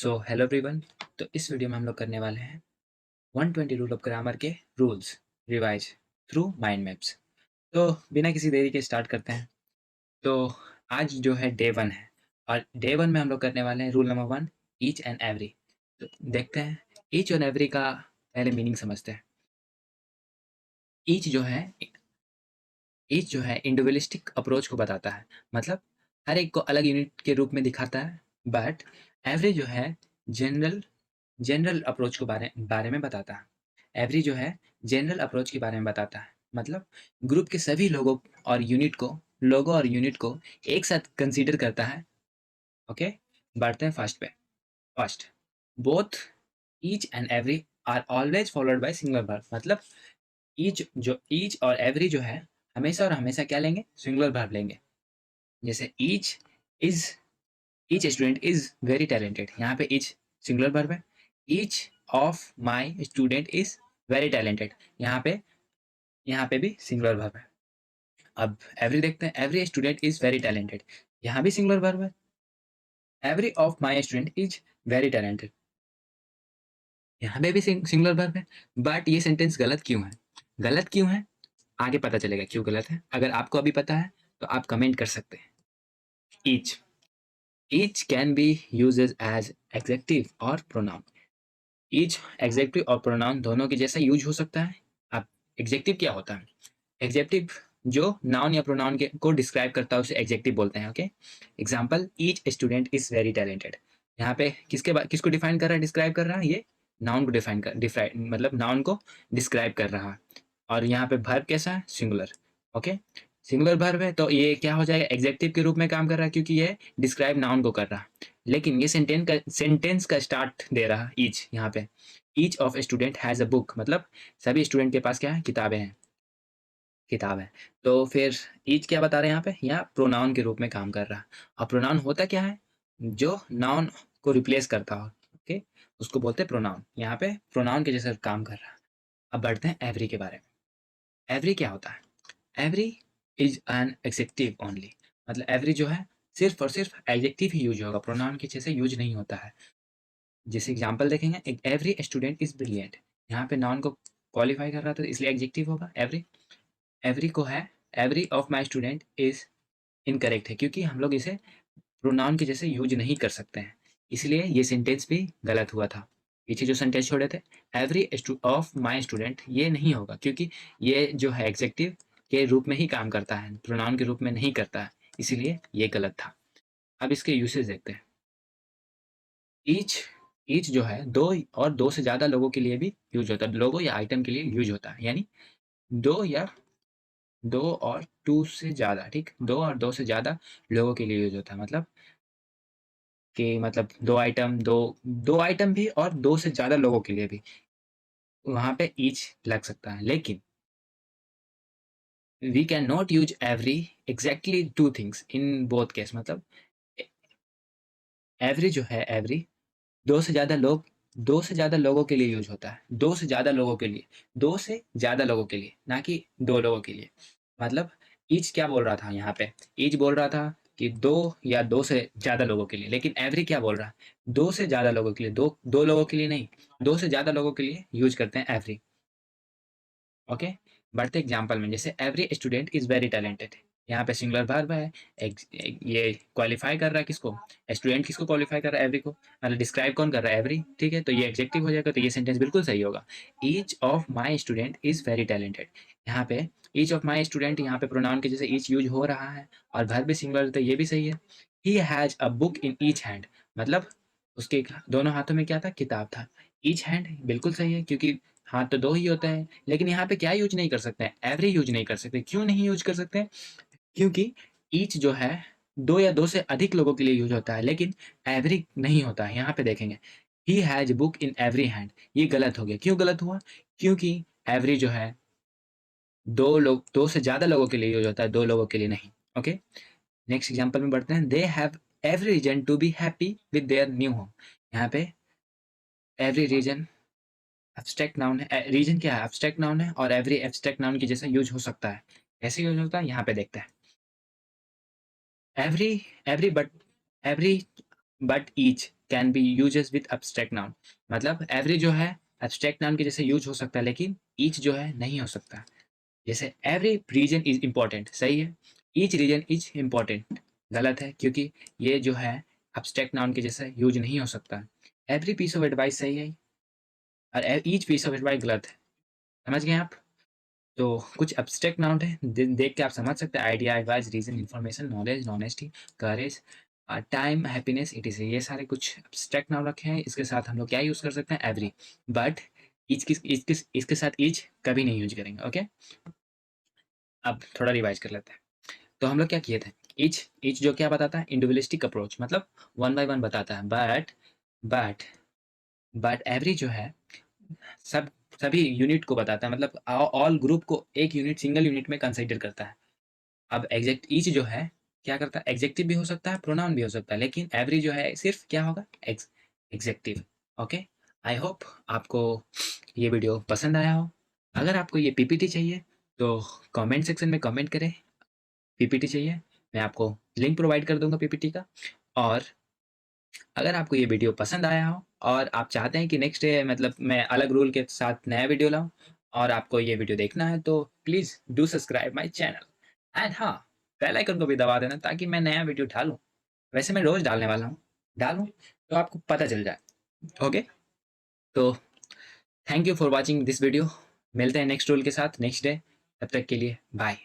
So hello everyone. तो इस video में हम लोग करने वाले हैं 120 रूल ऑफ ग्रामर के rules revise through mind maps. तो बिना किसी देरी के स्टार्ट करते हैं। तो आज जो है डे वन है और डे वन में हम लोग करने वाले हैं rule number one, each and every. तो देखते हैं ईच और एवरी का पहले मीनिंग समझते हैं। ईच जो है ईच जो है इंडिविजुअलिस्टिक अप्रोच को बताता है, मतलब हर एक को अलग यूनिट के रूप में दिखाता है। बट एवरी जो है जनरल जनरल अप्रोच को बारे बारे में बताता है। एवरी जो है जनरल अप्रोच के बारे में बताता है, मतलब ग्रुप के सभी लोगों और यूनिट को एक साथ कंसीडर करता है। ओके, बढ़ते हैं फर्स्ट पे। First, both each and every are always followed by singular verb, मतलब ईच और एवरी जो है हमेशा और हमेशा क्या लेंगे? सिंगुलर वर्ब लेंगे। जैसे is each student is very talented, यहाँ पे ईच सिंगुलर वर्ब है। Each of my student is very talented, यहाँ पे भी सिंगुलर वर्ब है। अब एवरी देखते हैं। Every student is very talented, यहाँ भी सिंगुलर वर्ब है। Every of my student is very talented, यहाँ पे भी सिंगुलर वर्ब है। बट ये सेंटेंस गलत क्यों है? गलत क्यों है आगे पता चलेगा क्यों गलत है। अगर आपको अभी पता है तो आप कमेंट कर सकते हैं। Each each can be uses as adjective और प्रोनाउन। ईच एग्जेक्टिव और प्रोनाउन दोनों के जैसा यूज हो सकता है। अब एग्जेक्टिव क्या होता है? एग्जेक्टिव जो नाउन या प्रोनाउन के को डिस्क्राइब करता है उसे एग्जेक्टिव बोलते हैं। Okay, example each student is very talented, यहाँ पे किसको डिफाइन कर रहा है? डिस्क्राइब कर रहा है। ये नाउन को डिफाइन मतलब नाउन को डिस्क्राइब कर रहा है। और यहाँ पे वर्ब कैसा है? सिंगुलर। ओके, सिंगुलर वर्ब है तो ये क्या हो जाएगा? एग्जेक्टिव के रूप में काम कर रहा है, क्योंकि ये डिस्क्राइब नाउन को कर रहा है। लेकिन ये सेंटेंस का स्टार्ट दे रहा है ईच। यहाँ पे each of student has a book, मतलब सभी स्टूडेंट के पास क्या है? किताबें हैं, किताब है। तो फिर ईच क्या बता रहे हैं यहाँ पे? यहाँ प्रोनाउन के रूप में काम कर रहा है। और प्रोनाउन होता क्या है? जो नाउन को रिप्लेस करता हो। ओके, उसको बोलते हैं प्रोनाउन। यहाँ पे प्रोनाउन के जैसा काम कर रहा है। अब बढ़ते हैं एवरी के बारे में। एवरी क्या होता है? Every is an adjective only, मतलब एवरी जो है सिर्फ और सिर्फ एडजेक्टिव ही यूज होगा, प्रोनाउन के जैसे यूज नहीं होता है। जैसे एग्जांपल देखेंगे, एवरी स्टूडेंट इज ब्रिलियंट, यहाँ पे नाउन को क्वालिफाई कर रहा था तो इसलिए एडजेक्टिव होगा एवरी। एवरी को है every of my student is incorrect है, क्योंकि हम लोग इसे प्रोनाउन के जैसे यूज नहीं कर सकते हैं, इसलिए ये सेंटेंस भी गलत हुआ था। पीछे जो सेंटेंस छोड़े थे एवरी ऑफ माई स्टूडेंट, ये नहीं होगा, क्योंकि ये जो है एग्जेक्टिव के रूप में ही काम करता है, प्रोनाउन के रूप में नहीं करता है, इसीलिए ये गलत था। अब इसके यूसेज देखते हैं। ईच ईच जो है दो से ज्यादा लोगों के लिए भी यूज होता है, लोगों या आइटम के लिए यूज होता है। यानी दो या दो और टू से ज़्यादा, ठीक? दो और दो से ज़्यादा लोगों के लिए यूज़ होता है, मतलब कि मतलब दो आइटम भी और दो से ज़्यादा लोगों के लिए भी वहाँ पे ईच लग सकता है। लेकिन we can not use every exactly two things in both case, मतलब एवरी जो है एवरी दो से ज़्यादा लोग दो से ज़्यादा लोगों के लिए यूज होता है। दो से ज़्यादा लोगों के लिए, दो से ज़्यादा लोगों के लिए, ना कि दो लोगों के लिए। मतलब ईच क्या बोल रहा था यहाँ पे? ईच बोल रहा था कि दो या दो से ज़्यादा लोगों के लिए, लेकिन एवरी क्या बोल रहा है? दो से ज़्यादा लोगों के लिए, दो दो लोगों के लिए नहीं, दो से ज़्यादा लोगों के लिए यूज करते हैं एवरी। ओके, बढ़ते एग्जाम्पल में। जैसे every student is very talented, यहाँ पे सिंगुलर वर्ब है। ये क्वालिफाई कर रहा है किसको? स्टूडेंट किसको क्वालिफाई कर रहा है? एवरी को, मतलब डिस्क्राइब कौन कर रहा है? एवरी। ठीक है, तो ये एग्जेक्टिव हो जाएगा, तो ये सेंटेंस बिल्कुल सही होगा। Each of my student is very talented, यहाँ पे ईच ऑफ माई स्टूडेंट, यहाँ पे प्रोनाउन के जैसे ईच यूज हो रहा है और वर्ब भी सिंगुलर, तो ये भी सही है। He has a book in each hand, मतलब उसके दोनों हाथों में क्या था? किताब था। ईच हैंड बिल्कुल सही है, क्योंकि हाथ तो दो ही होता है। लेकिन यहाँ पे क्या यूज नहीं कर सकते हैं? एवरी यूज नहीं कर सकते। क्यों नहीं यूज कर सकते? क्योंकि ईच जो है दो या दो से अधिक लोगों के लिए यूज होता है, लेकिन एवरी नहीं होता है। यहाँ पे देखेंगे, he has book in every hand, ये गलत हो गया। क्यों गलत हुआ? क्योंकि एवरी जो है दो से ज्यादा लोगों के लिए यूज होता है, दो लोगों के लिए नहीं। ओके, नेक्स्ट एग्जाम्पल में बढ़ते हैं। They have every reason to be happy with their new home, यहाँ पे एवरी रीजन एब्स्ट्रैक्ट नाउन है। रीजन क्या है? एब्स्ट्रैक्ट नाउन है, और एवरी एब्स्ट्रैक्ट नाउन की जैसा यूज हो सकता है। कैसे यूज होता है यहाँ पे देखते हैं। Every every but every but each can B uses with abstract noun. मतलब एवरी जो है एब्स्ट्रैक्ट नाउन के जैसे यूज हो सकता है, लेकिन ईच जो है नहीं हो सकता। जैसे एवरी रीजन इज इम्पॉर्टेंट, सही है। ईच रीजन इज इम्पॉर्टेंट गलत है, क्योंकि ये जो है एब्स्ट्रैक्ट नाउन के जैसा यूज नहीं हो सकता। एवरी पीस ऑफ एडवाइस सही है, और ईच पीस ऑफ एडवाइस गलत है। समझ गए आप? तो कुछ एब्स्ट्रैक्ट नाउन है, देख के आप समझ सकते हैं। Idea, advice, reason, information, knowledge, honesty, courage, time, happiness, it is, ये सारे कुछ एब्स्ट्रैक्ट नाउन रखे हैं। इसके साथ हम लोग क्या यूज कर सकते हैं? एवरी। बट इसके साथ ईच कभी नहीं यूज करेंगे। ओके, अब थोड़ा रिवाइज कर लेते हैं। तो हम लोग क्या किए थे? ईच जो क्या बताता है? इंडिविजुअलिस्टिक अप्रोच, मतलब वन बाय वन बताता है। बट बट एवरी जो है सब सभी यूनिट को बताता है, मतलब ऑल ग्रुप को एक यूनिट, सिंगल यूनिट में कंसीडर करता है। अब एग्जैक्ट ईच जो है क्या करता है? एग्जेक्टिव भी हो सकता है, प्रोनाउन भी हो सकता है, लेकिन एवरी जो है सिर्फ क्या होगा? एग्जेक्टिव। ओके, आई होप आपको ये वीडियो पसंद आया हो। अगर आपको ये पीपीटी चाहिए तो कमेंट सेक्शन में कमेंट करें, पीपीटी चाहिए, मैं आपको लिंक प्रोवाइड कर दूंगा पीपीटी का। और अगर आपको ये वीडियो पसंद आया हो और आप चाहते हैं कि नेक्स्ट डे मतलब मैं अलग रूल के साथ नया वीडियो लाऊं, और आपको ये वीडियो देखना है, तो please do subscribe my channel. And हाँ, बेल आइकन को भी दबा देना, ताकि मैं नया वीडियो डालूं। वैसे मैं रोज़ डालने वाला हूँ, डालूं तो आपको पता चल जाए। ओके, तो thank you for watching this video. मिलते हैं नेक्स्ट रूल के साथ नेक्स्ट डे। तब तक के लिए बाय।